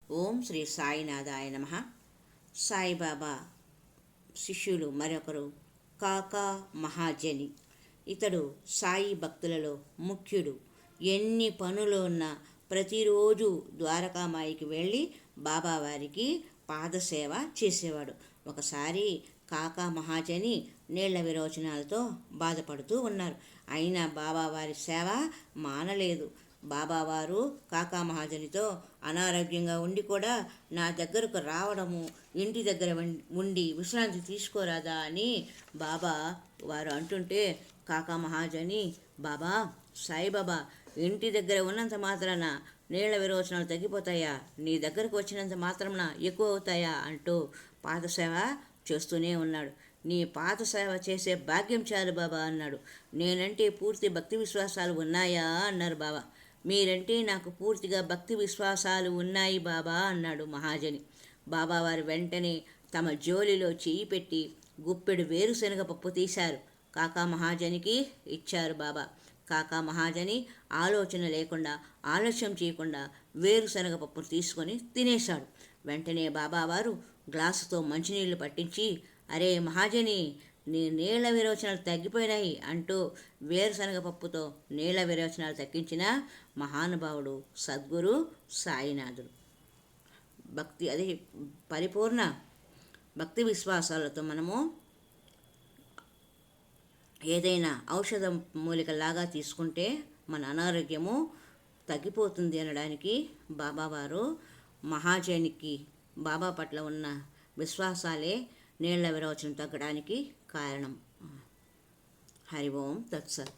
ఓం శ్రీ సాయినాథాయ నమః. సాయిబాబా శిష్యులు మరొకరు కాకా మహాజని. ఇతడు సాయి భక్తులలో ముఖ్యుడు. ఎన్ని పనులు ఉన్నా ప్రతిరోజు ద్వారకామాయికి వెళ్ళి బాబావారికి పాదసేవ చేసేవాడు. ఒకసారి కాకా మహాజని నీళ్ల విరోచనాలతో బాధపడుతూ ఉన్నారు. అయినా బాబావారి సేవ మానలేదు. బాబావారు కాకా మహాజనితో అనారోగ్యంగా ఉండి కూడా నా దగ్గరకు రావడము, ఇంటి దగ్గర ఉండి విశ్రాంతి తీసుకోరాదా అని బాబా వారు అంటుంటే కాకా మహాజని, బాబా సాయిబాబా ఇంటి దగ్గర ఉన్నంత మాత్రాన నీళ్ల విరోచనాలు తగ్గిపోతాయా, నీ దగ్గరకు వచ్చినంత మాత్రాన ఎక్కువ అవుతాయా అంటూ పాదసేవ చేస్తూనే ఉన్నాడు. నీ పాదసేవ చేసే భాగ్యం చాలు బాబా అన్నాడు. నేనంటే పూర్తి భక్తి విశ్వాసాలు ఉన్నాయా అన్నారు బాబా. మీరంటే నాకు పూర్తిగా భక్తి విశ్వాసాలు ఉన్నాయి బాబా అన్నాడు మహాజని. బాబావారు వెంటనే తమ జోలిలో చేయి పెట్టి గుప్పెడు వేరుశనగ పప్పు తీశారు. కాకా మహాజనికి ఇచ్చారు బాబా. కాకా మహాజని ఆలోచన లేకుండా, ఆలస్యం చేయకుండా వేరుశనగ పప్పు తీసుకొని తినేశాడు. వెంటనే బాబావారు గ్లాసుతో మంచినీళ్లు పట్టించి, అరే మహాజని, నీ నీళ్ల విరోచనాలు తగ్గిపోయినాయి అంటూ వేరుశనగ పప్పుతో నీళ్ల విరోచనాలు తగ్గించిన మహానుభావుడు సద్గురు సాయినాథుడు. పరిపూర్ణ భక్తి విశ్వాసాలతో మనము ఏదైనా ఔషధం మూలికలాగా తీసుకుంటే మన అనారోగ్యము తగ్గిపోతుంది అనడానికి బాబావారు మహాజనికి బాబా పట్ల ఉన్న విశ్వాసాలే నీళ్ల విరోచనం తగ్గడానికి కారణం. హరి ఓం తత్సత్.